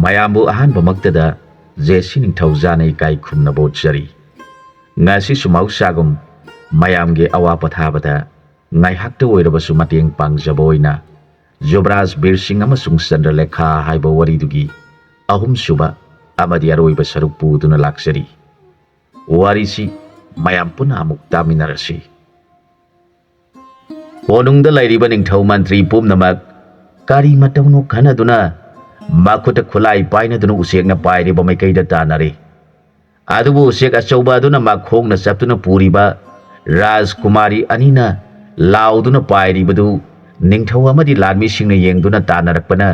ꯃꯌꯥꯝꯕꯨ ꯑꯍꯥꯟꯕꯃꯛꯇꯗ ꯖꯦꯁꯤ ꯅꯤꯡꯊꯧꯖꯥꯅ ꯏꯀꯥꯏ ꯈꯨꯝꯅꯕ ꯎꯠꯆꯔꯤ꯫ ꯉꯁꯤꯁꯨ ꯃꯍꯧꯁꯥꯒꯨꯝ ꯃꯌꯥꯝꯒꯤ ꯑꯋꯥ ꯄꯣꯊꯥꯕꯗ ꯉꯥꯏꯍꯥꯛꯇ ꯑꯣꯏꯔꯕꯁꯨ ꯃꯇꯦꯡ ꯄꯥꯡꯖꯕ ꯑꯣꯏꯅ ꯌꯨꯕꯔꯥꯖ ꯕꯤꯔ ꯁꯤꯡ ꯑꯃꯁꯨꯡ ꯆꯟꯗ꯭ꯔꯂꯦꯈꯥ ꯍꯥꯏꯕ ꯋꯥꯔꯤꯗꯨꯒꯤ ꯑꯍꯨꯝꯁꯨꯕ ꯑꯃꯗꯤ ꯑꯔꯣꯏꯕ ꯁꯔꯨꯛ ꯄꯨꯗꯨꯅ ꯂꯥꯛꯆꯔꯤ꯫ ꯋꯥꯔꯤꯁꯤ ꯃꯌꯥꯝ ꯄꯨꯟꯅ ꯑꯃꯨꯛ ꯇꯥꯃꯤꯟꯅꯔꯁꯤ꯫ ꯀꯣꯅꯨꯡꯗ ꯂꯩꯔꯤꯕ ꯅꯤꯡꯊꯧ ꯃꯟꯇ꯭ꯔꯤ ꯄꯨꯝꯅꯃꯛ ꯀꯔꯤ ꯃꯇꯧꯅꯣ ꯈꯟꯅꯗꯨꯅ ꯃꯈꯨꯠꯇ ꯈꯨꯠꯂꯥꯏ ꯄꯥꯏꯅꯗꯨꯅ ꯎꯆꯦꯛꯅ ꯄꯥꯏꯔꯤꯕ ꯃꯥꯏꯀꯩꯗ ꯇꯥꯟꯅꯔꯦ꯫ ꯑꯗꯨꯕꯨ ꯎꯆꯦꯛ ꯑꯆꯧꯕ ꯑꯗꯨꯅ ꯃꯈꯣꯡꯅ ꯆꯞꯇꯨꯅ ꯄꯨꯔꯤꯕ ꯔꯥꯖꯀꯨꯃꯥꯔꯤ ꯑꯅꯤꯅ ꯂꯥꯎꯗꯨꯅ ꯄꯥꯏꯔꯤꯕꯗꯨ ꯅꯤꯡꯊꯧ ꯑꯃꯗꯤ ꯂꯥꯟꯃꯤꯁꯤꯡꯅ ꯌꯦꯡꯗꯨꯅ ꯇꯥꯟꯅꯔꯛꯄꯅ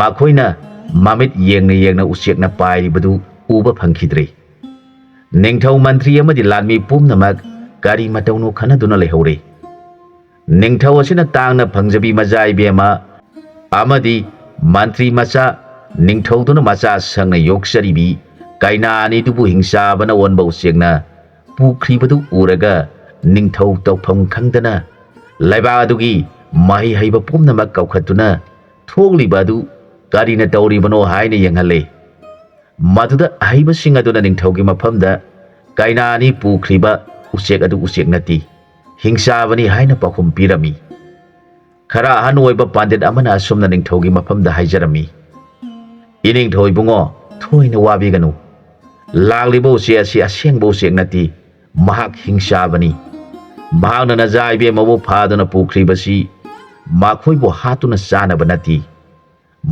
ꯃꯈꯣꯏꯅ ꯃꯃꯤꯠ ꯌꯦꯡꯅ ꯌꯦꯡꯅ ꯎꯆꯦꯛꯅ ꯄꯥꯏꯔꯤꯕꯗꯨ ꯎꯕ ꯐꯪꯈꯤꯗ꯭ꯔꯦ꯫ ꯅꯤꯡꯊꯧ ꯃꯟꯇ꯭ꯔꯤ ꯑꯃꯗꯤ ꯂꯥꯟꯃꯤ ꯄꯨꯝꯅꯃꯛ ꯀꯔꯤ ꯃꯇꯧꯅꯣ ꯈꯟꯅꯗꯨꯅ ꯂꯩꯍꯧꯔꯦ꯫ ꯅꯤꯡꯊꯧ ꯑꯁꯤꯅ ꯇꯥꯡꯅ ꯐꯪꯖꯕꯤ ꯃꯆꯥ ꯏꯕꯦꯝꯃ ꯑꯃꯗꯤ ꯃꯟꯇ꯭ꯔꯤ ꯃꯆꯥ ꯅꯤꯡꯊꯧꯗꯨꯅ ꯃꯆꯥ ꯁꯪꯅ ꯌꯣꯛꯆꯔꯤꯕꯤ ꯀꯩꯅꯥ ꯑꯅꯤꯗꯨꯕꯨ ꯍꯤꯡꯁꯥꯕꯅ ꯑꯣꯟꯕ ꯎꯆꯦꯛꯅ ꯄꯨꯈ꯭ꯔꯤꯕꯗꯨ ꯎꯔꯒ ꯅꯤꯡꯊꯧ ꯇꯧꯐꯝ ꯈꯪꯗꯅ ꯂꯩꯕꯥꯛ ꯑꯗꯨꯒꯤ ꯃꯍꯩ ꯍꯩꯕ ꯄꯨꯝꯅꯃꯛ ꯀꯧꯈꯠꯇꯨꯅ ꯊꯣꯛꯂꯤꯕ ꯑꯗꯨ ꯀꯔꯤꯅ ꯇꯧꯔꯤꯕꯅꯣ ꯍꯥꯏꯅ ꯌꯦꯡꯍꯜꯂꯦ꯫ ꯃꯗꯨꯗ ꯑꯍꯩꯕꯁꯤꯡ ꯑꯗꯨꯅ ꯅꯤꯡꯊꯧꯒꯤ ꯃꯐꯝꯗ ꯀꯩꯅꯥ ꯑꯅꯤ ꯄꯨꯈ꯭ꯔꯤꯕ ꯎꯆꯦꯛ ꯑꯗꯨ ꯎꯆꯦꯛ ꯅꯠꯇꯦ, ꯍꯤꯡꯁꯥꯕꯅꯤ ꯍꯥꯏꯅ ꯄꯥꯎꯈꯨꯝ ꯄꯤꯔꯝꯃꯤ꯫ ꯈꯔ ꯑꯍꯟ ꯑꯣꯏꯕ ꯄꯥꯟꯗꯤꯠ ꯑꯃꯅ ꯑꯁꯨꯝꯅ ꯅꯤꯡꯊꯧꯒꯤ ꯃꯐꯝꯗ ꯍꯥꯏꯖꯔꯝꯃꯤ꯫ ꯏꯅꯤꯡꯊꯧ ꯏꯕꯨꯡꯉꯣ, ꯊꯣꯏꯅ ꯋꯥꯕꯤꯒꯅꯨ꯫ ꯂꯥꯛꯂꯤꯕ ꯎꯆꯦꯛ ꯑꯁꯤ ꯑꯁꯦꯡꯕ ꯎꯆꯦꯛ ꯅꯠꯇꯦ, ꯃꯍꯥꯛ ꯍꯤꯡꯁꯥꯕꯅꯤ꯫ ꯃꯍꯥꯛꯅ ꯅꯆꯥ ꯏꯕꯦꯝꯃꯕꯨ ꯐꯥꯗꯨꯅ ꯄꯨꯈ꯭ꯔꯤꯕꯁꯤ ꯃꯈꯣꯏꯕꯨ ꯍꯥꯠꯇꯨꯅ ꯆꯥꯅꯕ ꯅꯠꯇꯦ,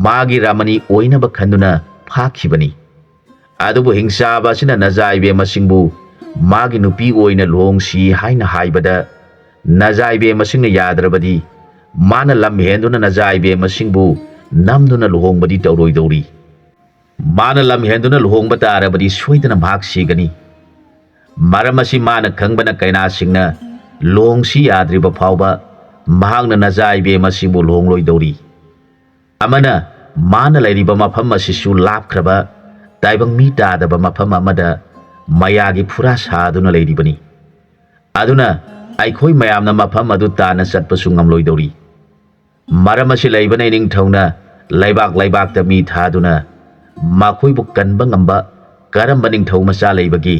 ꯃꯥꯒꯤ ꯔꯥꯃꯅꯤ ꯑꯣꯏꯅꯕ ꯈꯟꯗꯨꯅ ꯐꯥꯈꯤꯕꯅꯤ꯫ ꯑꯗꯨꯕꯨ ꯍꯤꯡꯁꯥꯕ ꯑꯁꯤꯅ ꯅꯆꯥ ꯏꯕꯦꯝꯃꯁꯤꯡꯕꯨ ꯃꯥꯒꯤ ꯅꯨꯄꯤ ꯑꯣꯏꯅ ꯂꯨꯍꯣꯡꯁꯤ ꯍꯥꯏꯅ ꯍꯥꯏꯕꯗ ꯅꯆꯥ ꯏꯕꯦꯝꯃꯁꯤꯡꯅ ꯌꯥꯗ꯭ꯔꯕꯗꯤ ꯃꯥꯅ ꯂꯝ ꯍꯦꯟꯗꯨꯅ ꯅꯆꯥ ꯏꯕꯦꯝꯃꯁꯤꯡꯕꯨ ꯅꯝꯗꯨꯅ ꯂꯨꯍꯣꯡꯕꯗꯤ ꯇꯧꯔꯣꯏꯗꯧꯔꯤ꯫ ꯃꯥꯅ ꯂꯝ ꯍꯦꯟꯗꯨꯅ ꯂꯨꯍꯣꯡꯕ ꯇꯥꯔꯕꯗꯤ ꯁꯣꯏꯗꯅ ꯃꯍꯥꯛ ꯁꯤꯒꯅꯤ꯫ ꯃꯔꯝ ꯑꯁꯤ ꯃꯥꯅ ꯈꯪꯕꯅ ꯀꯩꯅꯥꯁꯤꯡꯅ ꯂꯨꯍꯣꯡꯁꯤ ꯌꯥꯗ꯭ꯔꯤꯕ ꯐꯥꯎꯕ ꯃꯍꯥꯛꯅ ꯅꯆꯥ ꯏꯕꯦꯝꯃꯁꯤꯡꯕꯨ ꯂꯨꯍꯣꯡꯂꯣꯏꯗꯧꯔꯤ꯫ ꯑꯃꯅ ꯃꯥꯅ ꯂꯩꯔꯤꯕ ꯃꯐꯝ ꯑꯁꯤꯁꯨ ꯂꯥꯞꯈ꯭ꯔꯕ ꯇꯥꯏꯕꯪ ꯃꯤ ꯇꯥꯗꯕ ꯃꯐꯝ ꯑꯃꯗ ꯃꯌꯥꯒꯤ ꯐꯨꯔꯥ ꯁꯥꯗꯨꯅ ꯂꯩꯔꯤꯕꯅꯤ꯫ ꯑꯗꯨꯅ ꯑꯩꯈꯣꯏ ꯃꯌꯥꯝꯅ ꯃꯐꯝ ꯑꯗꯨ ꯇꯥꯟꯅ ꯆꯠꯄꯁꯨ ꯉꯝꯂꯣꯏꯗꯧꯔꯤ꯫ ꯃꯔꯝ ꯑꯁꯤ ꯂꯩꯕꯅ ꯏꯅꯤꯡꯊꯧꯅ ꯂꯩꯕꯥꯛ ꯂꯩꯕꯥꯛꯇ ꯃꯤ ꯊꯥꯗꯨꯅ ꯃꯈꯣꯏꯕꯨ ꯀꯟꯕ ꯉꯝꯕ ꯀꯔꯝꯕ ꯅꯤꯡꯊꯧ ꯃꯆꯥ ꯂꯩꯕꯒꯦ?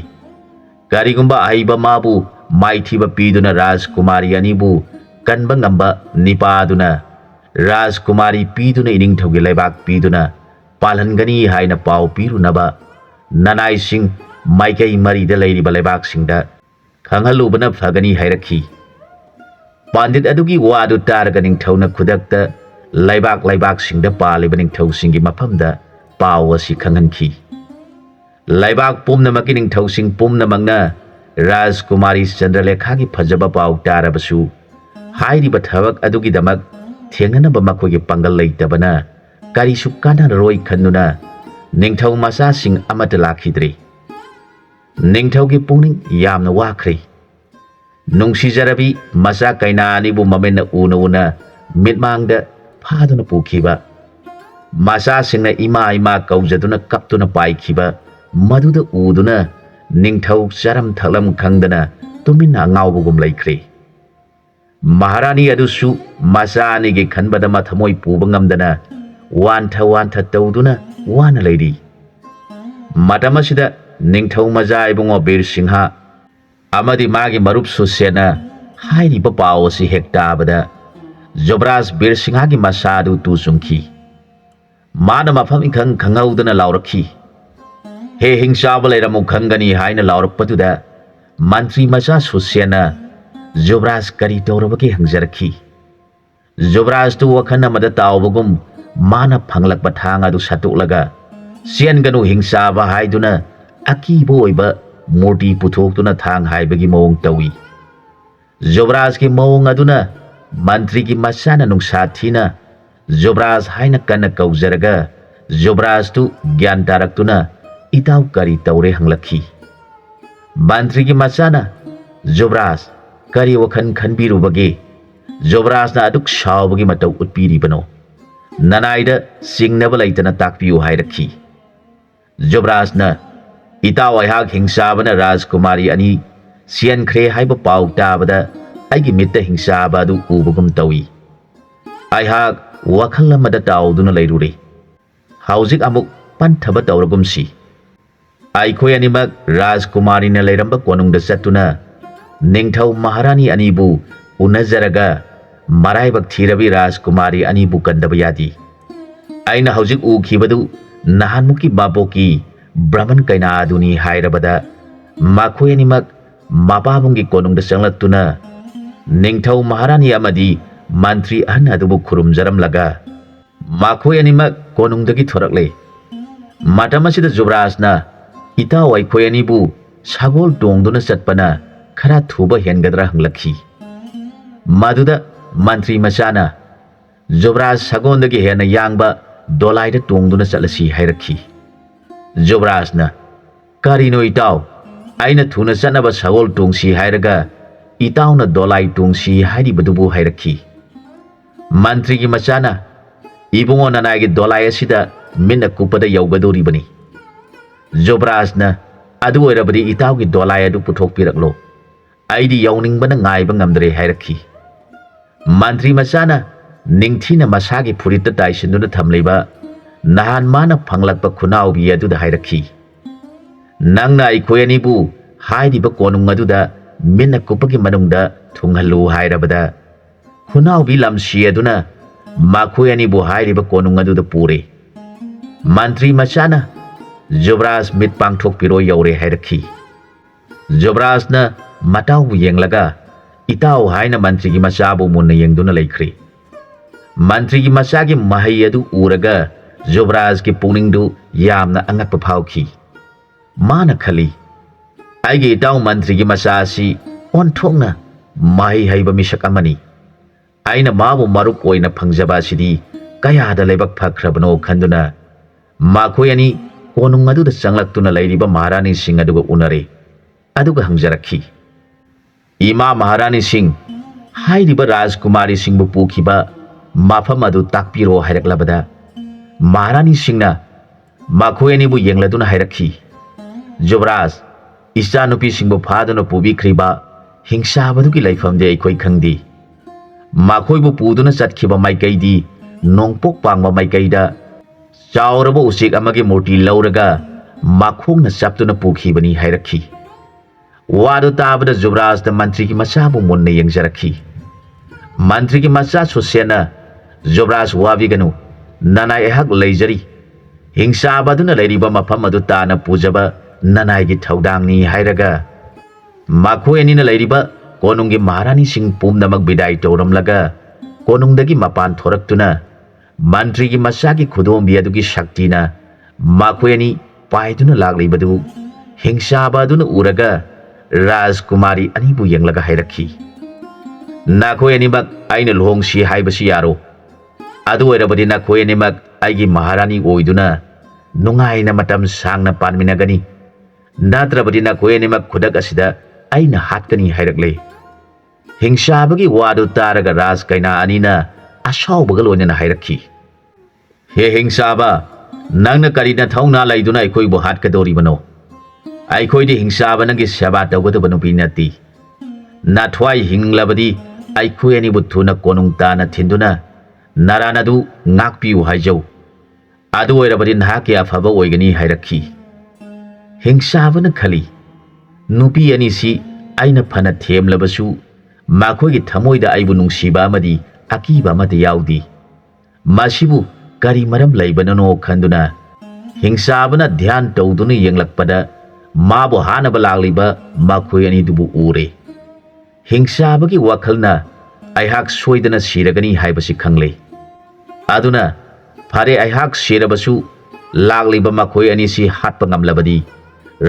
ꯀꯔꯤꯒꯨꯝꯕ ꯑꯍꯩꯕ ꯃꯥꯕꯨ ꯃꯥꯏꯊꯤꯕ ꯄꯤꯗꯨꯅ ꯔꯥꯖꯀꯨꯃꯥꯔꯤ ꯑꯅꯤꯕꯨ ꯀꯟꯕ ꯉꯝꯕ ꯅꯤꯄꯥꯗꯨꯅ ꯔꯥꯖꯀꯨꯃꯥꯔꯤ ꯄꯤꯗꯨꯅ ꯏꯅꯤꯡꯊꯧꯒꯤ ꯂꯩꯕꯥꯛ ꯄꯤꯗꯨꯅ ꯄꯥꯜꯍꯟꯒꯅꯤ ꯍꯥꯏꯅ ꯄꯥꯎ ꯄꯤꯔꯨꯅꯕ ꯅꯅꯥꯏꯁꯤꯡ ꯃꯥꯏꯀꯩ ꯃꯔꯤꯗ ꯂꯩꯔꯤꯕ ꯂꯩꯕꯥꯛꯁꯤꯡꯗ ꯈꯪꯍꯜꯂꯨꯕꯅ ꯐꯒꯅꯤ ꯍꯥꯏꯔꯛꯈꯤ꯫ ꯄꯥꯟꯗꯤꯠ ꯑꯗꯨꯒꯤ ꯋꯥꯗꯨ ꯇꯥꯔꯒ ꯅꯤꯡꯊꯧꯅ ꯈꯨꯗꯛꯇ ꯂꯩꯕꯥꯛ ꯂꯩꯕꯥꯛꯁꯤꯡꯗ ꯄꯥꯜꯂꯤꯕ ꯅꯤꯡꯊꯧꯁꯤꯡꯒꯤ ꯃꯐꯝꯗ ꯄꯥꯎ ꯑꯁꯤ ꯈꯪꯍꯟꯈꯤ꯫ ꯂꯩꯕꯥꯛ ꯄꯨꯝꯅꯃꯛꯀꯤ ꯅꯤꯡꯊꯧꯁꯤꯡ ꯄꯨꯝꯅꯃꯛꯅ ꯔꯥꯖꯀꯨꯃꯥꯔꯤ ꯆꯟꯗ꯭ꯔꯂꯦꯈꯥꯒꯤ ꯐꯖꯕ ꯄꯥꯎ ꯇꯥꯔꯕꯁꯨ ꯍꯥꯏꯔꯤꯕ ꯊꯕꯛ ꯑꯗꯨꯒꯤꯗꯃꯛ ꯊꯦꯡꯅꯅꯕ ꯃꯈꯣꯏꯒꯤ ꯄꯥꯡꯒꯜ ꯂꯩꯇꯕꯅ ꯀꯔꯤꯁꯨ ꯀꯥꯟꯅꯔꯔꯣꯏ ꯈꯟꯗꯨꯅ ꯅꯤꯡꯊꯧ ꯃꯆꯥꯁꯤꯡ ꯑꯃꯠꯇ ꯂꯥꯛꯈꯤꯗ꯭ꯔꯦ꯫ ꯅꯤꯡꯊꯧꯒꯤ ꯄꯨꯛꯅꯤꯡ ꯌꯥꯝꯅ ꯋꯥꯈ꯭ꯔꯦ꯫ ꯅꯨꯡꯁꯤꯖꯔꯕꯤ ꯃꯆꯥ ꯀꯩꯅꯥ ꯑꯅꯤꯕꯨ ꯃꯃꯤꯠꯅ ꯎꯅ ꯎꯅ ꯃꯤꯠꯃꯥꯡꯗ ꯐꯥꯗꯨꯅ ꯄꯨꯈꯤꯕ, ꯃꯆꯥꯁꯤꯡꯅ ꯏꯃꯥ ꯏꯃꯥ ꯀꯧꯖꯗꯨꯅ ꯀꯞꯇꯨꯅ ꯄꯥꯏꯈꯤꯕ ꯃꯗꯨꯗ ꯎꯗꯨꯅ ꯅꯤꯡꯊꯧ ꯆꯥꯔꯝ ꯊꯛꯂꯝ ꯈꯪꯗꯅ ꯇꯨꯃꯤꯟꯅ ꯑꯉꯥꯎꯕꯒꯨꯝ ꯂꯩꯈ꯭ꯔꯦ꯫ ꯃꯍꯥꯔꯥꯅꯤ ꯑꯗꯨꯁꯨ ꯃꯆꯥ ꯑꯅꯤꯒꯤ ꯈꯟꯕꯗ ꯃꯊꯃꯣꯏ ꯄꯨꯕ ꯉꯝꯗꯅ ꯋꯥꯟꯊ ꯋꯥꯟꯊ ꯇꯧꯗꯨꯅ ꯋꯥꯅ ꯂꯩꯔꯤ꯫ ꯃꯇꯝ ꯑꯁꯤꯗ ꯅꯤꯡꯊꯧ ꯃꯆꯥ ꯏꯕꯨꯡꯉꯣ ꯕꯤꯔ ꯁꯤꯡꯍ ꯑꯃꯗꯤ ꯃꯥꯒꯤ ꯃꯔꯨꯞ ꯁꯨꯁꯦꯟꯅ ꯍꯥꯏꯔꯤꯕ ꯄꯥꯎ ꯑꯁꯤ ꯍꯦꯛ ꯇꯥꯕꯗ ꯌꯨꯕꯔꯥꯖ ꯕꯤꯔ ꯁꯤꯡꯍꯒꯤ ꯃꯁꯥꯗꯨ ꯇꯨ ꯆꯨꯡꯈꯤ꯫ ꯃꯥꯅ ꯃꯐꯝ ꯏꯈꯪ ꯈꯪꯍꯧꯗꯅ ꯂꯥꯎꯔꯛꯈꯤ꯫ ꯍꯦ ꯍꯤꯡꯆꯥꯕ ꯂꯩꯔꯝꯃꯨ ꯈꯪꯒꯅꯤ ꯍꯥꯏꯅ ꯂꯥꯎꯔꯛꯄꯗꯨꯗ ꯃꯟꯇ꯭ꯔꯤ ꯃꯆꯥ ꯁꯨꯁꯦꯟꯅ ꯌꯨꯕꯔꯥꯖ ꯀꯔꯤ ꯇꯧꯔꯕꯒꯦ ꯍꯪꯖꯔꯛꯈꯤ꯫ ꯌꯨꯕꯔꯥꯖꯇꯨ ꯋꯥꯈꯜ ꯑꯃꯗ ꯇꯥꯎꯕꯒꯨꯝ ꯃꯥꯅ ꯐꯪꯂꯛꯄ ꯊꯥꯡ ꯑꯗꯨ ꯁꯠꯇꯣꯛꯂꯒ ꯆꯦꯟꯒꯅꯨ ꯍꯤꯡꯆꯥꯕ ꯍꯥꯏꯗꯨꯅ ꯑꯀꯤꯕ ꯑꯣꯏꯕ ꯃꯨꯔꯇꯤ ꯄꯨꯊꯣꯛꯇꯨꯅ ꯊꯥꯡ ꯍꯥꯏꯕꯒꯤ ꯃꯑꯣꯡ ꯇꯧꯏ꯫ ꯌꯨꯕꯔꯥꯖꯀꯤ ꯃꯑꯣꯡ ꯑꯗꯨꯅ ꯃꯟꯇ꯭ꯔꯤꯒꯤ ꯃꯆꯥꯅ ꯅꯨꯡꯁꯥ ꯊꯤꯅ ꯌꯨꯕꯔꯥꯖ ꯍꯥꯏꯅ ꯀꯟꯅ ꯀꯧꯖꯔꯒ ꯌꯨꯕꯔꯥꯖꯇꯨ ꯒ꯭ꯌꯥꯟ ꯇꯥꯔꯛꯇꯨꯅ ꯏꯇꯥꯎ ꯀꯔꯤ ꯇꯧꯔꯦ ꯍꯪꯂꯛꯈꯤ꯫ ꯃꯟꯇ꯭ꯔꯤꯒꯤ ꯃꯆꯥꯅ ꯌꯨꯕꯔꯥꯖ ꯀꯔꯤ ꯋꯥꯈꯜ ꯈꯟꯕꯤꯔꯨꯕꯒꯦ? ꯌꯨꯕꯔꯥꯖꯅ ꯑꯗꯨꯛ ꯁꯥꯎꯕꯒꯤ ꯃꯇꯧ ꯎꯠꯄꯤꯔꯤꯕꯅꯣ? ꯅꯅꯥꯏꯗ ꯆꯤꯡꯅꯕ ꯂꯩꯇꯅ ꯇꯥꯛꯄꯤꯌꯨ ꯍꯥꯏꯔꯛꯈꯤ꯫ ꯌꯨꯕꯔꯥꯖꯅ ꯏꯇꯥꯎ ꯑꯩꯍꯥꯛ ꯍꯤꯡꯆꯥꯕꯅ ꯔꯥꯖꯀꯨꯃꯥꯔꯤ ꯑꯅꯤ ꯆꯦꯟꯈ꯭ꯔꯦ ꯍꯥꯏꯕ ꯄꯥꯎ ꯇꯥꯕꯗ ꯑꯩꯒꯤ ꯃꯤꯠꯇ ꯍꯤꯡꯆꯥꯕ ꯑꯗꯨ ꯎꯕꯒꯨꯝ ꯇꯧꯏ꯫ ꯑꯩꯍꯥꯛ ꯋꯥꯈꯜ ꯑꯃꯗ ꯇꯥꯎꯗꯨꯅ ꯂꯩꯔꯨꯔꯦ꯫ ꯍꯧꯖꯤꯛ ꯑꯃꯨꯛ ꯄꯟꯊꯕ ꯇꯧꯔꯒꯨꯝꯁꯤ ꯑꯩꯈꯣꯏ ꯑꯅꯤꯃꯛ ꯔꯥꯖꯀꯨꯃꯥꯔꯤꯅ ꯂꯩꯔꯝꯕ ꯀꯣꯅꯨꯡꯗ ꯆꯠꯇꯨꯅ ꯅꯤꯡꯊꯧ ꯃꯍꯥꯔꯥꯅꯤ ꯑꯅꯤꯕꯨ ꯎꯅꯖꯔꯒ ꯃꯔꯥꯏꯕꯛ ꯊꯤꯔꯕꯤ ꯔꯥꯖꯀꯨꯃꯥꯔꯤ ꯑꯅꯤꯕꯨ ꯀꯟꯗꯕ ꯌꯥꯗꯦ ꯑꯩꯅ ꯍꯧꯖꯤꯛ ꯎꯈꯤꯕꯗꯨ ꯅꯍꯥꯟꯃꯨꯛꯀꯤ ꯃꯕꯣꯛꯀꯤ ꯕ꯭ꯔꯍꯃꯟ ꯀꯩꯅꯥ ꯑꯗꯨꯅꯤ ꯍꯥꯏꯔꯕꯗ ꯃꯈꯣꯏ ꯑꯅꯤꯃꯛ ꯃꯄꯥꯕꯨꯡꯒꯤ ꯀꯣꯅꯨꯡꯗ ꯆꯪꯂꯛꯇꯨꯅ ꯅꯤꯡꯊꯧ ꯃꯍꯥꯔꯥꯅꯤ ꯑꯃꯗꯤ ꯃꯟꯇ꯭ꯔꯤ ꯑꯍꯟ ꯑꯗꯨꯕꯨ ꯈꯨꯔꯨꯝꯖꯔꯝꯂꯒ ꯃꯈꯣꯏ ꯑꯅꯤꯃꯛ ꯀꯣꯅꯨꯡꯗꯒꯤ ꯊꯣꯔꯛꯂꯦ ꯃꯇꯝ ꯑꯁꯤꯗ ꯖꯨꯕꯔꯥꯖꯅ ꯏꯇꯥꯎ ꯑꯩꯈꯣꯏ ꯑꯅꯤꯕꯨ ꯁꯒꯣꯜ ꯇꯣꯡꯗꯨꯅ ꯆꯠꯄꯅ ꯈꯔ ꯊꯨꯕ ꯍꯦꯟꯒꯗ꯭ꯔꯥ ꯍꯪꯂꯛꯈꯤ ꯃꯗꯨꯗ ꯃꯟꯇ꯭ꯔꯤ ꯃꯆꯥꯅ ꯖꯨꯕꯔꯥꯖ ꯁꯒꯣꯜꯗꯒꯤ ꯍꯦꯟꯅ ꯌꯥꯡꯕ ꯗꯣꯂꯥꯏꯗ ꯇꯣꯡꯗꯨꯅ ꯆꯠꯂꯁꯤ ꯍꯥꯏꯔꯛꯈꯤ ꯖꯨꯕꯔꯥꯖꯅ ꯀꯔꯤꯅꯣ ꯏꯇꯥꯎ ꯑꯩꯅ ꯊꯨꯅ ꯆꯠꯅꯕ ꯁꯒꯣꯜ ꯇꯣꯡꯁꯤ ꯍꯥꯏꯔꯒ ꯏꯇꯥꯎꯅ ꯗꯣꯂꯥꯏ ꯇꯣꯡꯁꯤ ꯍꯥꯏꯔꯤꯕꯗꯨꯕꯨ ꯍꯥꯏꯔꯛꯈꯤ ꯃꯟꯇ꯭ꯔꯤꯒꯤ ꯃꯆꯥꯅ ꯏꯕꯨꯡꯉꯣ ꯅꯅꯥꯏꯒꯤ ꯗꯣꯂꯥꯏ ꯑꯁꯤꯗ ꯃꯤꯠꯅ ꯀꯨꯞꯄꯗ ꯌꯧꯒꯗꯧꯔꯤꯕꯅꯤ ꯖꯨꯕꯔꯥꯖꯅ ꯑꯗꯨ ꯑꯣꯏꯔꯕꯗꯤ ꯏꯇꯥꯎꯒꯤ ꯗꯣꯂꯥꯏ ꯑꯗꯨ ꯄꯨꯊꯣꯛꯄꯤꯔꯛꯂꯣ ꯑꯩꯗꯤ ꯌꯧꯅꯤꯡꯕꯅ ꯉꯥꯏꯕ ꯉꯝꯗ꯭ꯔꯦ ꯍꯥꯏꯔꯛꯈꯤ ꯃꯟꯇ꯭ꯔꯤ ꯃꯆꯥꯅ ꯅꯤꯡꯊꯤꯅ ꯃꯁꯥꯒꯤ ꯐꯨꯔꯤꯠꯇ ꯇꯥꯏꯁꯤꯟꯗꯨꯅ ꯊꯝꯂꯤꯕ ꯅꯍꯥꯟ ꯃꯥꯅ ꯐꯪꯂꯛꯄ ꯈꯨꯅꯥꯎꯕꯤ ꯑꯗꯨꯗ ꯍꯥꯏꯔꯛꯈꯤ ꯅꯪꯅ ꯑꯩꯈꯣꯏ ꯑꯅꯤꯕꯨ ꯍꯥꯏꯔꯤꯕ ꯀꯣꯅꯨꯡ ꯑꯗꯨꯗ ꯃꯤꯠꯅ ꯀꯨꯞꯄꯒꯤ ꯃꯅꯨꯡꯗ ꯊꯨꯡꯍꯜꯂꯨ ꯍꯥꯏꯔꯕꯗ ꯈꯨꯅꯥꯎꯕꯤ ꯂꯝꯁꯤ ꯑꯗꯨꯅ ꯃꯈꯣꯏ ꯑꯅꯤꯕꯨ ꯍꯥꯏꯔꯤꯕ ꯀꯣꯅꯨꯡ ꯑꯗꯨꯗ ꯄꯨꯔꯦ ꯃꯟꯇ꯭ꯔꯤ ꯃꯆꯥꯅ ꯖꯨꯕꯔꯥꯖ ꯃꯤꯠ ꯄꯥꯡꯊꯣꯛꯄꯤꯔꯣ ꯌꯧꯔꯦ ꯍꯥꯏꯔꯛꯈꯤ ꯖꯨꯕꯔꯥꯖꯅ ꯃꯇꯥꯎꯕꯨ ꯌꯦꯡꯂꯒ ꯏꯇꯥꯎ ꯍꯥꯏꯅ ꯃꯟꯇ꯭ꯔꯤꯒꯤ ꯃꯆꯥꯕꯨ ꯃꯨꯟꯅ ꯌꯦꯡꯗꯨꯅ ꯂꯩꯈ꯭ꯔꯦ ꯃꯟꯇ꯭ꯔꯤꯒꯤ ꯃꯆꯥꯒꯤ ꯃꯍꯩ ꯑꯗꯨ ꯎꯔꯒ ꯖꯨꯕꯔꯥꯖꯀꯤ ꯄꯨꯛꯅꯤꯡꯗꯨ ꯌꯥꯝꯅ ꯑꯉꯛꯄ ꯐꯥꯎꯈꯤ ꯃꯥꯅ ꯈꯜꯂꯤ ꯑꯩꯒꯤ ꯏꯇꯥꯎ ꯃꯟꯇ꯭ꯔꯤꯒꯤ ꯃꯆꯥ ꯑꯁꯤ ꯑꯣꯟꯊꯣꯛꯅ ꯃꯍꯩ ꯍꯩꯕ ꯃꯤꯁꯛ ꯑꯃꯅꯤ ꯑꯩꯅ ꯃꯥꯕꯨ ꯃꯔꯨꯞ ꯑꯣꯏꯅ ꯐꯪꯖꯕ ꯑꯁꯤꯗꯤ ꯀꯌꯥꯗ ꯂꯥꯏꯕꯛ ꯐꯈ꯭ꯔꯕꯅꯣ ꯈꯟꯗꯨꯅ ꯃꯈꯣꯏ ꯑꯅꯤ ꯀꯣꯅꯨꯡ ꯑꯗꯨꯗ ꯆꯪꯂꯛꯇꯨꯅ ꯂꯩꯔꯤꯕ ꯃꯍꯥꯔꯥꯅꯤꯁꯤꯡ ꯑꯗꯨꯒ ꯎꯅꯔꯦ ꯑꯗꯨꯒ ꯍꯪꯖꯔꯛꯈꯤ ꯏꯃꯥ ꯃꯍꯥꯔꯥꯅꯤꯁꯤꯡ ꯍꯥꯏꯔꯤꯕ ꯔꯥꯖꯀꯨꯃꯥꯔꯤꯁꯤꯡꯕꯨ ꯄꯨꯈꯤꯕ ꯃꯐꯝ ꯑꯗꯨ ꯇꯥꯛꯄꯤꯔꯣ ꯍꯥꯏꯔꯛꯂꯕꯗ ꯃꯍꯥꯔꯥꯅꯤꯁꯤꯡꯅ ꯃꯈꯣꯏ ꯑꯅꯤꯕꯨ ꯌꯦꯡꯂꯗꯨꯅ ꯍꯥꯏꯔꯛꯈꯤ ꯖꯨꯕꯔꯥꯖ ꯏꯆꯥꯅꯨꯄꯤꯁꯤꯡꯕꯨ ꯐꯥꯗꯨꯅ ꯄꯨꯕꯤꯈ꯭ꯔꯤꯕ ꯍꯤꯡꯁꯥꯕꯗꯨꯒꯤ ꯂꯩꯐꯝꯗꯤ ꯑꯩꯈꯣꯏ ꯈꯪꯗꯦ ꯃꯈꯣꯏꯕꯨ ꯄꯨꯗꯨꯅ ꯆꯠꯈꯤꯕ ꯃꯥꯏꯀꯩꯗꯤ ꯅꯣꯡꯄꯣꯛ ꯄꯥꯡꯕ ꯃꯥꯏꯀꯩꯗ ꯆꯥꯎꯔꯕ ꯎꯆꯦꯛ ꯑꯃꯒꯤ ꯃꯨꯔꯇꯤ ꯂꯧꯔꯒ ꯃꯈꯣꯡꯅ ꯆꯞꯇꯨꯅ ꯄꯨꯈꯤꯕꯅꯤ ꯍꯥꯏꯔꯛꯈꯤ ꯋꯥꯗꯨ ꯇꯥꯕꯗ ꯖꯨꯕꯔꯥꯖꯅ ꯃꯟꯇ꯭ꯔꯤꯒꯤ ꯃꯆꯥꯕꯨ ꯃꯨꯟꯅ ꯌꯦꯡꯖꯔꯛꯈꯤ ꯃꯟꯇ꯭ꯔꯤꯒꯤ ꯃꯆꯥ ꯁꯨꯁꯦꯟꯅ ꯖꯨꯕꯔꯥꯖ ꯋꯥꯕꯤꯒꯅꯨ ꯅꯅꯥꯏ ꯑꯩꯍꯥꯛ ꯂꯩꯖꯔꯤ ꯍꯤꯡꯁꯥꯕ ꯑꯗꯨꯅ ꯂꯩꯔꯤꯕ ꯃꯐꯝ ꯑꯗꯨ ꯇꯥꯅ ꯄꯨꯖꯕ ꯅꯅꯥꯏꯒꯤ ꯊꯧꯗꯥꯡꯅꯤ ꯍꯥꯏꯔꯒ ꯃꯈꯣꯏ ꯑꯅꯤꯅ ꯂꯩꯔꯤꯕ ꯀꯣꯅꯨꯡꯒꯤ ꯃꯍꯥꯔꯥꯅꯤꯁꯤꯡ ꯄꯨꯝꯅꯃꯛ ꯕꯤꯗꯥꯏ ꯇꯧꯔꯝꯂꯒ ꯀꯣꯅꯨꯡꯗꯒꯤ ꯃꯄꯥꯟ ꯊꯣꯔꯛꯇꯨꯅ ꯃꯟꯇ꯭ꯔꯤꯒꯤ ꯃꯆꯥꯒꯤ ꯈꯨꯗꯣꯝꯕꯤ ꯑꯗꯨꯒꯤ ꯁꯛꯇꯤꯅ ꯃꯈꯣꯏ ꯑꯅꯤ ꯄꯥꯏꯗꯨꯅ ꯂꯥꯛꯂꯤꯕꯗꯨ ꯍꯤꯡꯁꯥꯕ ꯑꯗꯨꯅ ꯎꯔꯒ ꯔꯥꯖꯀꯨꯃꯥꯔꯤ ꯑꯅꯤꯕꯨ ꯌꯦꯡꯂꯒ ꯍꯥꯏꯔꯛꯈꯤ ꯅꯈꯣꯏ ꯑꯅꯤꯃꯛ ꯑꯩꯅ ꯂꯨꯍꯣꯡꯁꯤ ꯍꯥꯏꯕꯁꯤ ꯌꯥꯔꯣ ꯑꯗꯨ ꯑꯣꯏꯔꯕꯗꯤ ꯅꯈꯣꯏ ꯑꯅꯤꯃꯛ ꯑꯩꯒꯤ ꯃꯍꯥꯔꯥꯅꯤ ꯑꯣꯏꯗꯨꯅ ꯅꯨꯡꯉꯥꯏꯅ ꯃꯇꯝ ꯁꯥꯡꯅ ꯄꯥꯟꯃꯤꯟꯅꯒꯅꯤ ꯅꯠꯇ꯭ꯔꯕꯗꯤ ꯅꯈꯣꯏ ꯑꯅꯤꯃꯛ ꯈꯨꯗꯛ ꯑꯁꯤꯗ ꯑꯩꯅ ꯍꯥꯠꯀꯅꯤ ꯍꯥꯏꯔꯛꯂꯦ ꯍꯤꯡꯁꯥꯕꯒꯤ ꯋꯥꯗꯨ ꯇꯥꯔꯒ ꯔꯥꯖ ꯀꯩꯅꯥ ꯑꯅꯤꯅ ꯑꯁꯥꯎꯕꯒ ꯂꯣꯏꯅꯅ ꯍꯥꯏꯔꯛꯈꯤ ꯍꯦ ꯍꯤꯡꯁꯥꯕ ꯅꯪꯅ ꯀꯔꯤ ꯅꯊꯧꯅꯥ ꯂꯩꯗꯨꯅ ꯑꯩꯈꯣꯏꯕꯨ ꯍꯥꯠꯀꯗꯧꯔꯤꯕꯅꯣ ꯑꯩꯈꯣꯏꯗꯤ ꯍꯤꯡꯁꯥꯕ ꯅꯪꯒꯤ ꯁꯦꯕꯥ ꯇꯧꯒꯗꯕ ꯅꯨꯄꯤ ꯅꯠꯇꯦ ꯅꯊ꯭ꯋꯥꯏ ꯍꯤꯡꯂꯕꯗꯤ ꯑꯩꯈꯣꯏ ꯑꯅꯤꯕꯨ ꯊꯨꯅ ꯀꯣꯅꯨꯡ ꯇꯥꯅ ꯊꯤꯟꯗꯨꯅ ꯅꯔꯥꯟ ꯑꯗꯨ ꯉꯥꯛꯄꯤꯌꯨ ꯍꯥꯏꯖꯧ ꯑꯗꯨ ꯑꯣꯏꯔꯕꯗꯤ ꯅꯍꯥꯛꯀꯤ ꯑꯐꯕ ꯑꯣꯏꯒꯅꯤ ꯍꯥꯏꯔꯛꯈꯤ ꯍꯤꯡꯁꯥꯕꯅ ꯈꯜꯂꯤ ꯅꯨꯄꯤ ꯑꯅꯤꯁꯤ ꯑꯩꯅ ꯐꯅ ꯊꯦꯝꯂꯕꯁꯨ ꯃꯈꯣꯏꯒꯤ ꯊꯃꯣꯏꯗ ꯑꯩꯕꯨ ꯅꯨꯡꯁꯤꯕ ꯑꯃꯗꯤ ꯑꯀꯤꯕ ꯑꯃꯠꯇ ꯌꯥꯎꯗꯦ ꯃꯁꯤꯕꯨ ꯀꯔꯤ ꯃꯔꯝ ꯂꯩꯕꯅꯅꯣ ꯈꯟꯗꯨꯅ ꯍꯤꯡꯁꯥꯕꯅ ꯙ꯭ꯌꯥꯟ ꯇꯧꯗꯨꯅ ꯌꯦꯡꯂꯛꯄꯗ ꯃꯥꯕꯨ ꯍꯥꯠꯅꯕ ꯂꯥꯛꯂꯤꯕ ꯃꯈꯣꯏ ꯑꯅꯤꯗꯨꯕꯨ ꯎꯔꯦ ꯍꯤꯡꯁꯥꯕꯒꯤ ꯋꯥꯈꯜꯅ ꯑꯩꯍꯥꯛ ꯁꯣꯏꯗꯅ ꯁꯤꯔꯒꯅꯤ ꯍꯥꯏꯕꯁꯤ ꯈꯪꯂꯦ ꯑꯗꯨꯅ ꯐꯔꯦ ꯑꯩꯍꯥꯛ ꯁꯤꯔꯕꯁꯨ ꯂꯥꯛꯂꯤꯕ ꯃꯈꯣꯏ ꯑꯅꯤꯁꯤ ꯍꯥꯠꯄ ꯉꯝꯂꯕꯗꯤ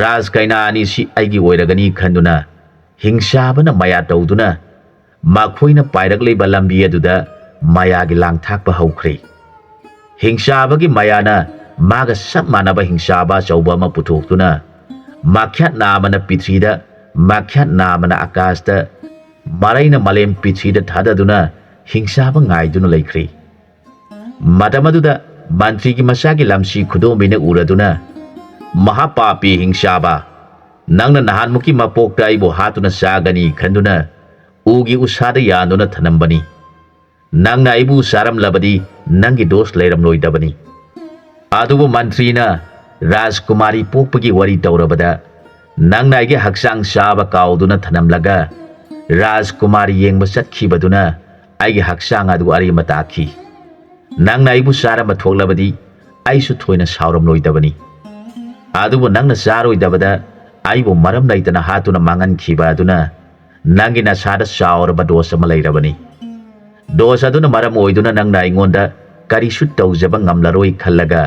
ꯔꯥꯖ ꯀꯩꯅꯥ ꯑꯅꯤꯁꯤ ꯑꯩꯒꯤ ꯑꯣꯏꯔꯒꯅꯤ ꯈꯟꯗꯨꯅ ꯍꯤꯡꯁꯥꯕꯅ ꯃꯌꯥ ꯇꯧꯗꯨꯅ ꯃꯈꯣꯏꯅ ꯄꯥꯏꯔꯛꯂꯤꯕ ꯂꯝꯕꯤ ꯑꯗꯨꯗ ꯃꯌꯥꯒꯤ ꯂꯥꯡ ꯊꯥꯛꯄ ꯍꯧꯈ꯭ꯔꯦ ꯍꯤꯡꯁꯥꯕꯒꯤ ꯃꯌꯥꯅ ꯃꯥꯒ ꯆꯞ ꯃꯥꯟꯅꯕ ꯍꯤꯡꯁꯥꯕ ꯑꯆꯧꯕ ꯑꯃ ꯄꯨꯊꯣꯛꯇꯨꯅ ꯃꯈ꯭ꯌꯥꯠ ꯅꯥꯝꯃꯅ ꯄ꯭ꯔꯤꯊꯤꯗ ꯃꯈ꯭ꯌꯥꯠ ꯅꯥꯝꯃꯅ ꯑꯀꯥꯁꯇ ꯃꯔꯩꯅ ꯃꯥꯂꯦꯝ ꯄ꯭ꯔꯤꯊꯤꯗ ꯊꯥꯗꯗꯨꯅ ꯍꯤꯡꯁꯥꯕ ꯉꯥꯏꯗꯨꯅ ꯂꯩꯈ꯭ꯔꯦ ꯃꯇꯝ ꯑꯗꯨꯗ ꯃꯟꯇ꯭ꯔꯤꯒꯤ ꯃꯆꯥꯒꯤ ꯂꯝꯁꯤ ꯈꯨꯗꯣꯝꯕꯤꯅ ꯎꯔꯗꯨꯅ ꯃꯍꯥꯄꯥꯄꯤ ꯍꯤꯡꯁꯥꯕ ꯅꯪꯅ ꯅꯍꯥꯟꯃꯨꯛꯀꯤ ꯃꯄꯣꯛꯇ ꯑꯩꯕꯨ ꯍꯥꯠꯇꯨꯅ ꯆꯥꯒꯅꯤ ꯈꯟꯗꯨꯅ ꯎꯒꯤ ꯎꯁꯥꯗ ꯌꯥꯟꯗꯨꯅ ꯊꯅꯝꯕꯅꯤ ꯅꯪꯅ ꯑꯩꯕꯨ ꯆꯥꯔꯝꯂꯕꯗꯤ ꯅꯪꯒꯤ ꯗꯣꯁ ꯂꯩꯔꯝꯂꯣꯏꯗꯕꯅꯤ अदुबु मंत्रीना राजकुमारी पोकपगी वरी तौरबदा नंगना आइगे हक्सांग साबा काउदुना थनमलगा राजकुमारी येंगबा चटखिबदुना आइगे हक्सांग अदु अरिमा ताखी नंगना आइबु सारम थोकलबदी आइसु थोइना सावरम लोइदबनी अदुबु नंगना सारोइदबदा आइबु मरम लैतना हातुना मांगन खिबादुना नंगिना सादा सावरबा दोस अमा लैरबनी दोस अदुना मरम ओइदुना नंगना आइंगोंदा करिसु तौजबा ngamlaroi खल्लगा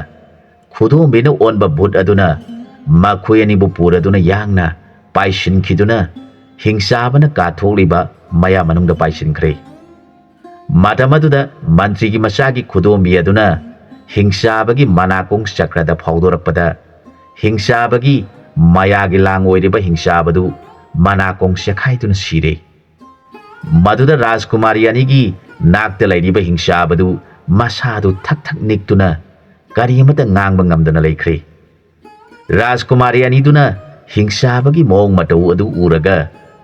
खुदोंबिना ओनबा भूत अदुना मखोय अनिबु पुरदुना यांगना पाइसिनखिदुना हिंसाबना काथोलिबा मया मनुंगदा पाइसिनख्रे मादमदुदा मंत्रीगी मसागी खुदोंबी अदुना हिंसाबगी मनाकोंग चक्रदा फाउदोरपदा हिंसाबगी मयागी लांग ओइरिबा हिंसाबदु मनाकोंग सेखाइदुना सिरे मदुदा राजकुमारी अनिगी नाकता लैरिबा हिंसाबदु मसादु थक थक निक्तुना करियमता ngang ngamdana leikre राजकुमारी अनिदुना हिंसाबगी मोंग मतौ अदु उरगा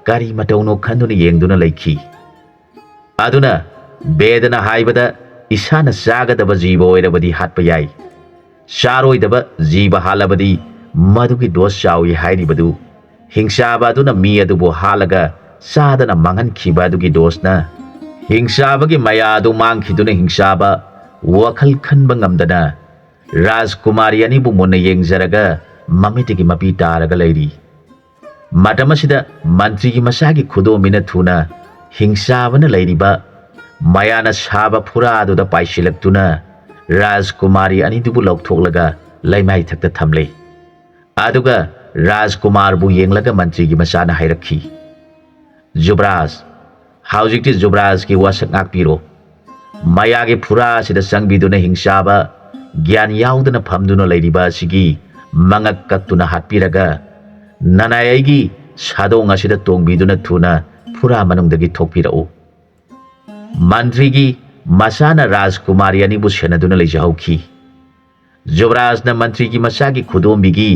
करी मतौनो खंदुना येंगदुना लेखी अदुना बेदना हाइबदा इसाना सागदबा जीव ओइरबदी हाटपा याई सारोइदबा जीव हालबदी मदुगी दोस चाउई हाइरिबदु हिंसाबादुना मी अदुबो हालगा सादना मंगन खिबादुगी दोसना हिंसाबगी मयादु मांगखिदुना हिंसाबा वखल खनबा ngamdana राजकुमारी अनिबु मुन्ना येंगजरगा ममितिगी मपी तारगा लैरी मतमसिदा मंत्रीगी मसागी खुदोमिना थुना हिंसाबना लैरिबा मयाना साबा फुरादुदा पाइसिलक्तुना राजकुमारी अनिदुबु लौथोकलगा लैमाई थक्ता थमले अदुगा राजकुमारबु येंगलगा मंत्रीगी मसाना हाइरखी जुबराज हाउजिकति जुबराज की वासक ngakpiro मयागी फुरा सिदा संगबिदुना हिंसाबा ज्ञान याउदना फमदुना लैरिबा सिगी मंगक कक्तुना हाटपिरगा ननायगी सादोंग असिदा तोंगबिदुना थुना फुरा मनुंगदगी थोकपिरओ मंत्रीगी मसाना राजकुमारी अनिबु सेनदुना लैजहौखी जुबराजना मंत्रीगी मसागी खुदोंबिगी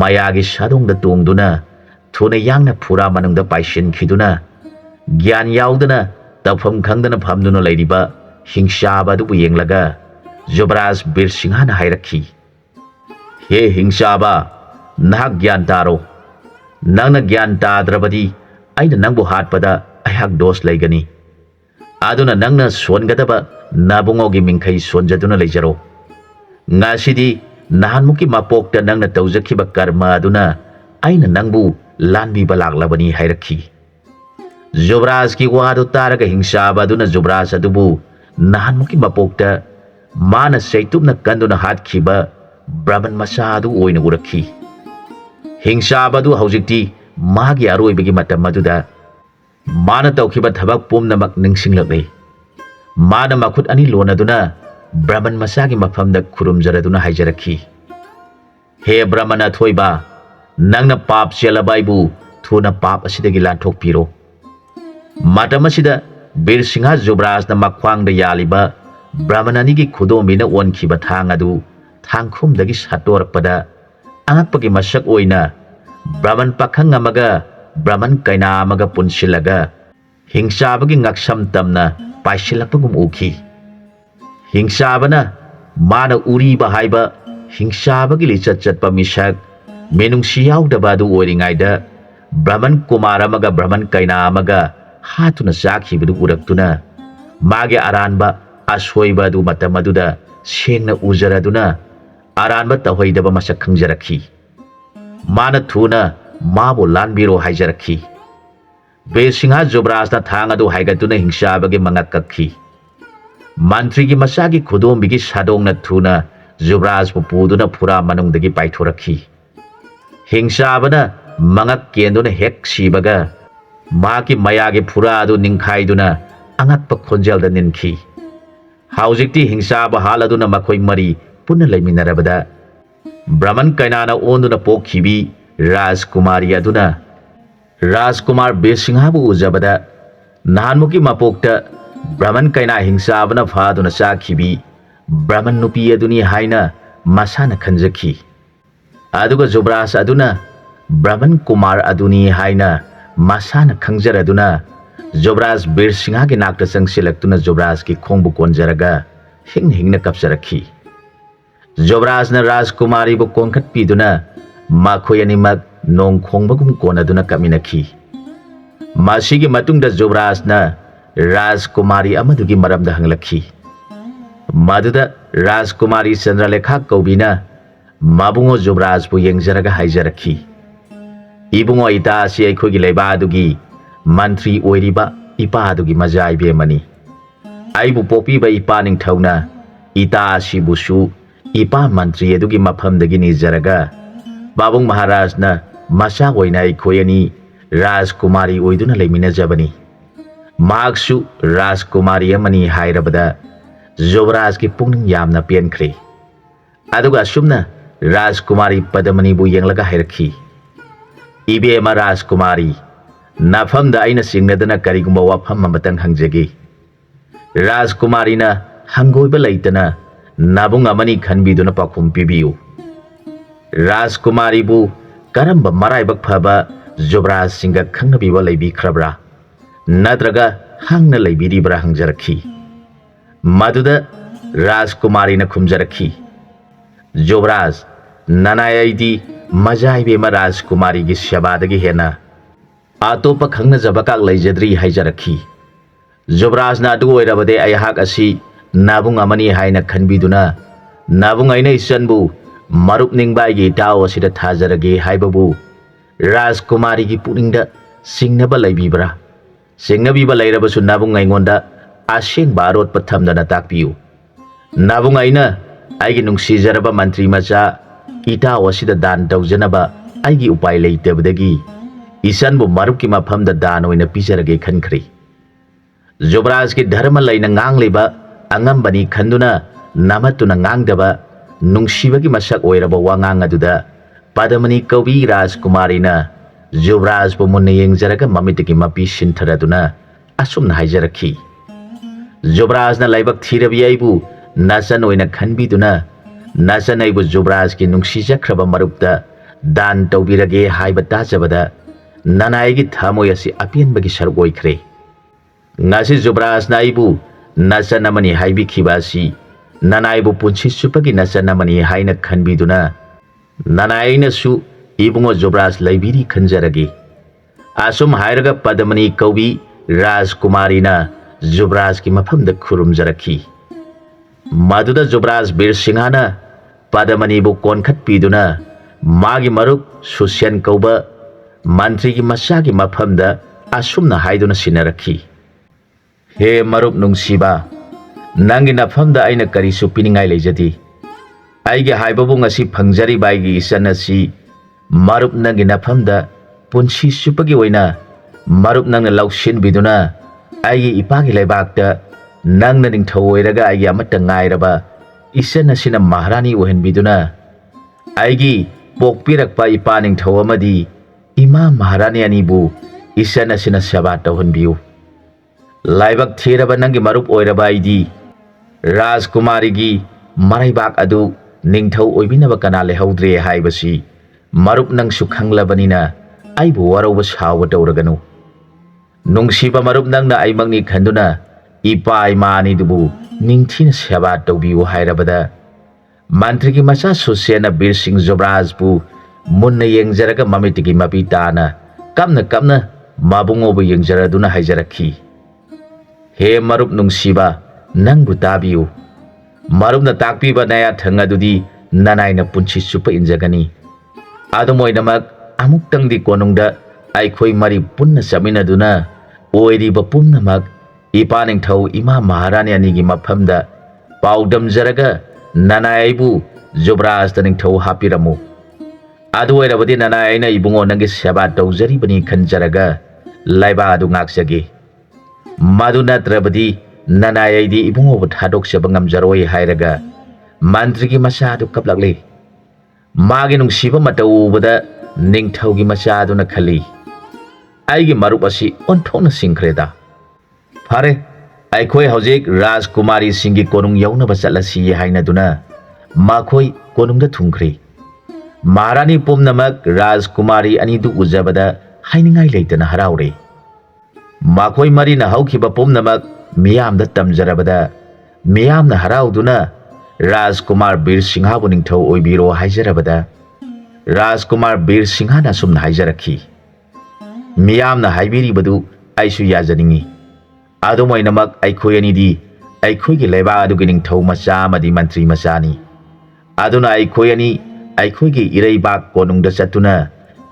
मयागी सादोंगदा तोंगदुना थुना यांगना फुरा मनुंगदा पाइसिनखिदुना ज्ञान याउदना तफम खंगदना फमदुना लैरिबा हिंसाबादुबु येंगलगा जुबराज बीर सिंहाना हाइरखी हे हिंसाबा नाहक ज्ञान तारो नंगना ज्ञान ताद्रबदी आइना नंगबु हाटपदा अहाक दोस लैगनी अदुना नंगना सोनगदबा नाबुंगोगी मिंखै सोनजदुना लैजरो ngasiदी नहानमुकी मापोक्ता नंगना तौजखिबा कर्म अदुना आइना नंगबु लानबीबा लाक्लबनी हाइरखी जुबराज की वादो तारगा हिंसाबादुना जुबराज अदुबु नहानमुकी मापोक्ता माना सैतुबना कंदुना हाटखिबा ब्राह्मण मसादु ओइना उरखी हिंसाबादु हौजिक्ति मागी अरोइबगी मतम मदुदा माना तौखिबा थबक पुमनमक निंगसिंगलक्ले माना मखुत अनि लोनदुना ब्राह्मण मसागी मफमदा खुरुमजरदुना हाइजरखी हे ब्राह्मण अथोइबा नंगना पाप चेलबाइबु थुना पाप असिदगी लांथोकपिरो मतम असिदा बीर सिंहा जुबराजना मख्वांगदा यालिबा ब्राह्मण अनिगी खुदोंबिना ओनखिबा थांग अदु थांगखुमदगी साटोरपदा अंगपगी मसक ओइना ब्राह्मण पाखंग अमगा ब्राह्मण कैना अमगा पुनसिलगा हिंसाबगी ngakसम तमना पाइसिलपगुम उखी हिंसाबना माना उरीबा हाइबा हिंसाबगी लिचत चतपा मिसक मेनुंगसि याउदबादु ओइरिङाइदा ब्राह्मण कुमार अमगा ब्राह्मण कैना अमगा हातुना चाखिबदु उरक्तुना मागे अरानबा असोइबादु मतमदुदा सेंगना उजरदुना अरानबा तहोइदबा मसक खंजरखी माना थुना माबो लानबिरो हाइजरखी बेसिंहा जुबराजना थांगदु हाइगतुना हिंसाबगे मंगकखी मंत्री की मसागी खुदोंबिगी सादोंगना थुना जुबराज पुदुना फुरा मनुंगदगी पाइथोरखी हिंसाबना मंगक केंदुना हेक सिबगा माकी मयागी फुरादु निंखाइदुना अंगकप खोंजेलदा निनखी हाउजिक्ति हिंसाबा हालदुना मखोइ मरी पुनः लैमिनरबदा ब्राह्मण कैनाना ओंदुना पोखिबी राजकुमारी अदुना राजकुमार बेसिंहाबु उजबदा नहानमुकी मपोक्ता ब्राह्मण कैना हिंसाबना फादुना चाखिबी ब्राह्मण नुपी अदुनी हाइना मसाना खंजखी अदुगा जुबराज अदुना ब्राह्मण कुमार अदुनी हाइना मसाना खंजरदुना जुबराज बीर सिंहा के नाकता चंगसिलक्तुना जुबराज की खोंबु कोंजरगा हिंग Hingna कपसरखी Jobrajna Rajkumari bu kongkat piduna makhoi animak nong khongbagum konaduna kaminakhi. Masigi matungda Jobrajna Rajkumari amadugi maramda hanglakhi. Maduda Rajkumari Chandralekha kaubina mabungo Jobraj bu yengjaraga haijarakhi. Ibungo ita asi aikhogi leiba adugi mantri oiriba ipa adugi majaibe mani. Aibu popiba ipa ningthauna ita asi busu ipa mantri adugi mafamdagi nizaraga Babung Maharajna masa oina aikhoyani Rajkumari oiduna leiminajabani. Magsu Rajkumari amani hairabada Jobraj ki pungning yamna penkre. Aduga asumna Rajkumari Padamani bu yenglaga hairakhi. Ibema Rajkumari nafamda aina singnadana karigumba wafam amatang hangjage. Rajkumari na hangoiba leitana nabung amani khanbiduna pakhum pibiyu. Rajkumari bu karamba maraibak phaba Jobraj singa khangnabiba leibi khrabra natraga hangna leibiribra hangjarakhi. Maduda Rajkumari na khumjarakhi. Jobraj nanayaidi majaibema Rajkumari gi shabadagi hena atopa khangna jabakak leijadri haijarakhi. Jobraj na adu oirabade ayahak asi nabung amani haina khanbiduna nabung aina isanbu marup ningbai gi taw asida thajarage haibabu Rajkumari gi puningda singnaba leibibra. Singnabiba leirabasu nabung aingonda aseng barot pathamdana takpiu. Nabung aina aigi nungsijaraba mantri macha ita wasida dan taujanaba aigi upai leitebadagi isanbu marupki mafamda dan oina pijarage khankhri. Jobraj ki dharma leina ngangleba angambani khanduna namatuna ngangdaba nungsibagi masak oiraba wangang aduda Padamani kaubi Rajkumari na Jobraj bu munna yengjaraga mamitiki mapi sintharaduna asumna haijarakhi. Jobraj na laibak thirabi aibu nasan oina khanbiduna nasan aibu Jobraj ki nungsijakraba marupta dan taubirage haiba tajabada nanaigi thamoi asi apienbagi saruk oikhre. Ngasi Jobraj na aibu nasan amani haibikhiba asi nanaibu punsi supagi nasan amani haina khanbiduna nanaina su ibungo Jobraj leibiri khanjarage. Asum hairaga Padamani kaubi Rajkumari na Jobraj ki mafamda khurumjarakhi. Maduda Jobraj Bir Singhana Padamani bu konkhat piduna magi marup Susyan kauba mantri ki masagi mafamda asumna haiduna sinarakhi. He marup nungsiba nangi nafamda aina karisu piningai leijati. Aigi haibabu ngasi phangjari baigi isanasi marup nangi nafamda punsi supagi oina marup nangna lauksin biduna aigi ipagi leibakta nangna ningthau oiraga aigi amata ngairaba isanasina maharani ohen biduna aigi pokpirakpa ipa ningthau amadi ima maharani anibu isanasina saba tauhanbiu. Laibak thiraba nangi marup oiraba aidi Rajkumari gi maraibak adu ningthau oibinaba kana lehaudre haibasi marup nang sukhanglabani aibu warauba sawa tauraganu. Nungsiba marup nangna aimangni khanduna ipa imani dubu ningthina seba taubiu hairabada mantri ki macha Susyana Bir Singh Jobraj bu munna yengjaraga mamitiki mapi tana kamna mabungo bu yengjaraduna haijarakhi. He marup nungsiba nangbu tabiu marupna takpiba naya thangadudi nanaina punchi supa injagani. Adumoinamak amuktangdi konungda aikhoi mari punna saminaduna oiriba pumnamak ipa ningthau ima maharani anigi mafamda paudamjaraga nanaibu Jobraj da ningthau hapiramu. Adu oirabadi nanaina ibungo nangi seba taujaribani khanjaraga laiba adu ngaksage. Madu natrabadi nanayaidi ibungo bu thadokjaba ngamjaroi hairaga mantri ki macha adu kaplakle. Magi nungsiba matau ubada ningthau gi macha adu na khali aigi marup asi onthona singkhreda. Phare aikhoi hojik Rajkumari singi konung yauna basalasi haina duna makhoi konungda thungkhri. Maharani pumnamak Rajkumari anidu ujabada hainingai leitana haraure. Makhoi marina haukhiba pumnamak miyamda tamjarabada miyamna harauduna राजकुमार बीर सिंहाबु निंगथौ ओइबिरो हाइजरबदा राजकुमार बीर सिंहाना सुमना हाइजरखी मियामना हाइबिरिबदु आइसु याजनिंगी आदुमोइनमक आइखोय अनिदि आइखोयगी लेबा अदुगी निंगथौ मचा अमदि मंत्री मचानी अदुना आइखोय अनि आइखोयगी इरैबाक कोनुंगदा चतुना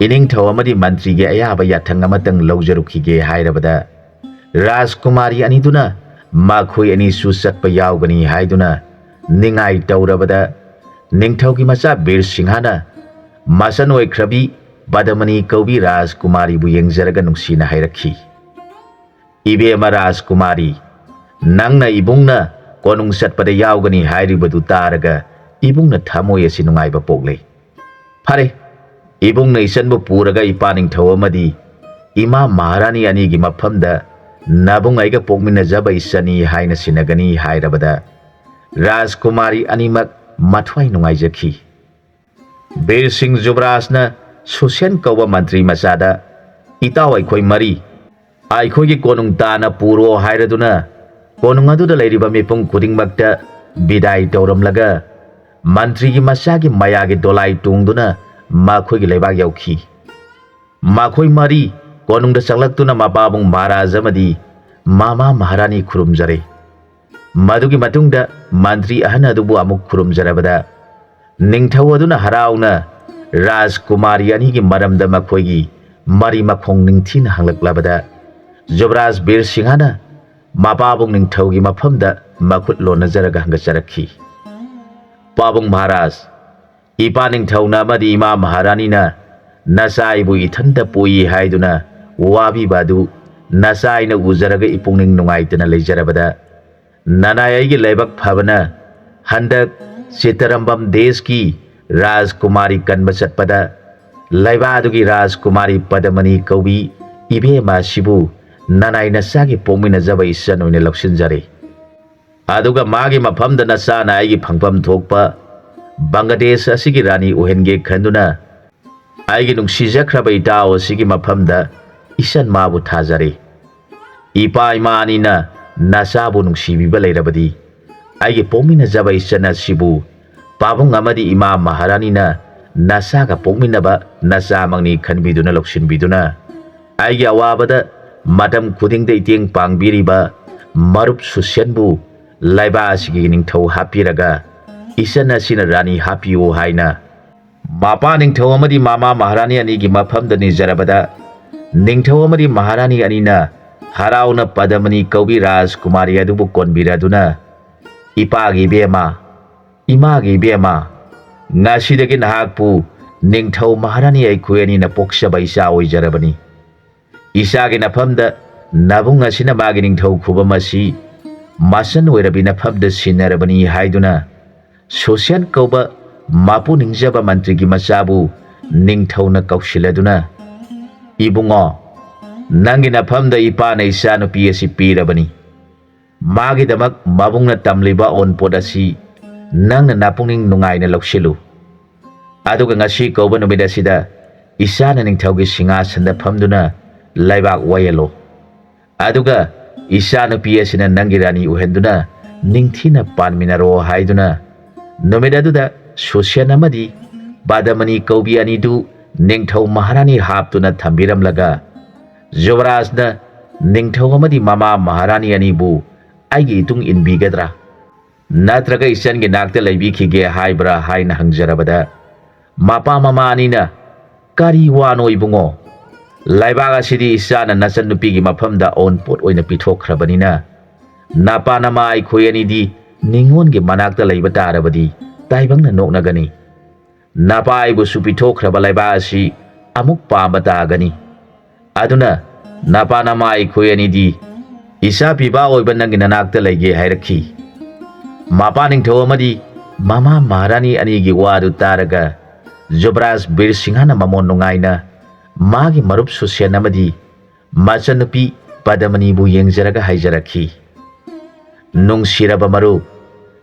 इनिंगथौ अमदि मंत्रीगे अयाबा याथंग अमतंग लौजरुखिगे हाइरबदा राजकुमारी अनिदुना माखोय अनि सुचतपा यावगनी हाइदुना निंगाई तौरबदा निंगथौगी मचा बीर सिंहाना मसन ओइख्रबी बदमनी कौबी राजकुमारी बु येंगजरगा नुंसीना हाइरखी इबेमा राजकुमारी नंगना इबुंगना कोनुंग चतपदा यावगनी हाइरिबदु तारगा इबुंगना थमोय असि नुंगाइबा पोगले फरे इबुंगना इसनबु पुरगा इपा निंगथौ अमदि इमा महारानी अनिगी मफमदा नबुंग आइगा पोगमिनजबा इसनी हाइना सिनगनी हाइरबदा राजकुमारी अनिमक मथवाई नुंगाइजखी बीर सिंह जुबराजना सुसेन कौबा मंत्री मचादा इताव आइखोय मरी आइखोयगी कोनुंग ताना पुरो हाइरदुना कोनुंग अदुदा लेरिबा मिपुंग खुदिंगमक्ता बिदाई तौरमलगा मंत्री की मचागी मयागी दोलाई तुंगदुना माखोयगी लेबाग याउखी माखोय मरी कोनुंगदा चंगलक्तुना माबाबुंग महाराज अमदि मामा महारानी खुरुमजरे मदुगी मतुंगदा मंत्री अहन अदुबु अमुक खुरुमजरबदा निंगथौ अदुना हराउना राजकुमारी अनिगी मरमदा मखोयगी मरी मखोंग निंगथीना हंगलक्लबदा जुबराज बीर सिंहाना मापाबुंग निंगथौगी मफमदा मखुत लोनजरगा हंगचरखी पाबुंग महाराज इपा निंगथौना अमदि इमा महारानीना नसाइबु इथंता पोई हाइदुना वाबिबादु नसाइना उजरगा इपुंगनिंग नुंगाइतना लेजरबदा ननायाईगी लेबक फबना हंदक चितरंबम देश की राजकुमारी कन्ब चटपदा लैबादुगी राजकुमारी पदमनी कौबी इबेमा सिबु ननाई नसागी पोमिनजबा इसन ओइने लौसिनजरे अदुगा मागी मफमदा नसाना आइगी फंगफम थोकपा बांग्लादेश असिगी रानी ओहेनगे खंदुना आइगी नुंगसिजख्रबा इटाव असिगी मफमदा इसन माबु थाजरे इपा इमा अनिना नसाबु नुंगसिबिबा लेरबदी आइगे पोमिनजबा इसन असिबु पाबुंग अमदि इमा महारानीना नसागा पोमिनबा नसा मंगनी खनबिदुना लौसिनबिदुना आइगे अवाबदा मतम खुदिंगदा इतेंग पांगबिरिबा मरुप सुसेनबु लाइबा असिगी निंगथौ हापिरगा इसन असिना रानी हापियो हाइना मापा निंगथौ अमदि मामा महारानी अनिगी मफमदा निजरबदा निंगथौ अमदि महारानी अनिना हराउना पदमनी कौबी राजकुमारी अदुबु कोनबिरादुना इपागी बेमा इमागी बेमा नासिदगी नहाकपु निंगथौ महारानी आइखोयनीना पोक्सबा इसा ओइजरबनी इसागी नफमदा नबुंग असिना मागी निंगथौ खुबमसी मासन ओइरबि नफमदा सिनरबनी हाइदुना सोसियन कौबा मापु निंगजबा मंत्री की मचाबु निंगथौना कौशिलदुना इबुंगो नंगी नफमदा इपाना इसा नुपी असि पीरबनी मागिदमक मबुंगना तमलिबा ओनपोट असि नंगना नापुंगिंग नुंगाइना लौसिलु अदुगा ngasi कौबा नुमिद असिदा इसाना निंगथौगी सिंहासनदा फमदुना लाइबाक वायलो अदुगा इसा नुपी असिना नंगी रानी उहेंदुना निंगथीना पानमिनारो हाइदुना नुमिद अदुदा सोसियन अमदि बादमनी कौबी अनिदु निंगथौ महारानी हापतुना थंबिरमलगा जुबराजना निंगथौ अमदि मामा महारानी अनिबु आइगी इतुंग इनबिगद्रा नत्रगा इसनगे नाक्ता लैबिखिगे हाइब्रा हाइना हंगजरबदा मापा मामा अनिना करी वानो इबुंगो लाइबाग असिदि इसाना नचन नुपीगी मफमदा ओनपोट ओइना पिथोखरबनिना नापा नमा आइखोय अनिदि निंगोनगे मनाक्ता लैबा तारबदि ताइबंगना नोकनगनी नापा आइबु सुपिथोखरबा लाइबा असि अमुक पामा तागनी अदुना नापा नमा आइखोय अनिदि इसा पिबा ओइबा नंगी ननाक्ता लैगे हाइरखी मापा निंगथौ अमदि मामा महारानी अनिगी वादु तारगा जुबराज बीर सिंहाना ममोन नुंगाइना मागी मरुप सुसेन अमदि मचनुपी पदमनीबु येंगजरगा हाइजरखी नुंगसिरबा मरुप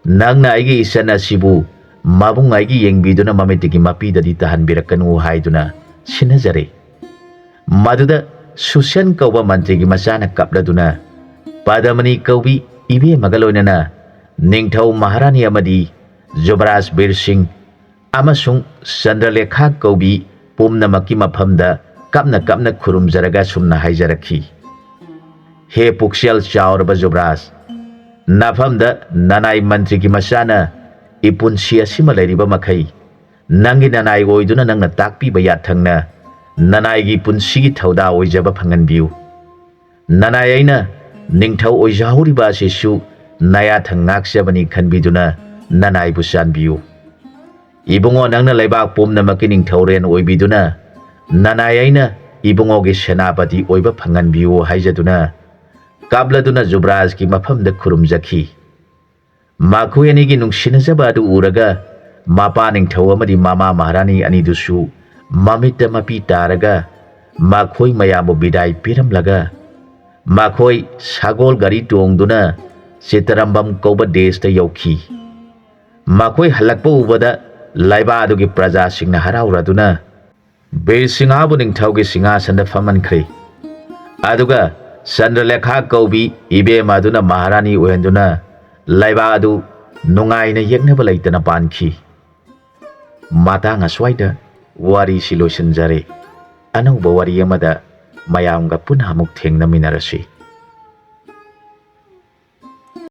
नंगना आइगी इसन असिबु मबुंग आइगी येंगबिदुना ममितिगी मपीददि तहनबिरकनु हाइदुना सिनजरे मदुदा सुसेन कौबा मंत्रीगी मचाना कपलदुना पदमनी कौबी इबे मगलोइनना निंगथौ महारानी अमदि जुबराज बीर सिंह अमसुंग चंद्रलेखा कौबी पुमनमकी मफमदा कपना कपना खुरुमजरगा सुमना हाइजरखी हे पुक्सेल चाउरबा जुबराज नाफमदा ननाई मंत्री की मसाना इपुनसी असिमा लैरिबा मखै नंगी ननाई ओइदुना नंगना ताकपीबा याथंगना ननाई की पुनसी की थौदा ओइजबा फंगनबियु ननाई आइना निंगथौ ओइजाहुरिबा असिसु नया थंगाक्सबनी खनबिदुना ननाई बुसानबियु इबुंगो नंगना लैबाक पुमनमकी निंगथौरेन ओइबिदुना ननाई आइना इबुंगोगी सेनापति ओइबा फंगनबियु हाइजदुना काबलदुना जुबराज की मफमदा खुरुमजखी माखोयनी की नुंगसिनजबा अदु उरगा मापा निंगथौ अमदि मामा महारानी अनिदुसु ममित मपी तारगा माखोय मयामु बिदाई पिरमलगा माखोय सागोल गारी टोंगदुना सितरंबम कौबा देशता यौखी माखोय हलकपा उबदा लाइबा अदुगी प्रजा सिंगना हराउरदुना बीर सिंहाबु निंगथौगी सिंहासनदा फमनख्रे अदुगा चंद्रलेखा कौबी इबेमादुना महारानी ओहेंदुना लाइबा अदु नुंगाइना येंगनबा लैतना पानखी मातांग अस्वाइदा वारी सिलोसनजरे अनौबा वारी अमदा मयामगा पुनः अमुक थेंगनमिनरसि।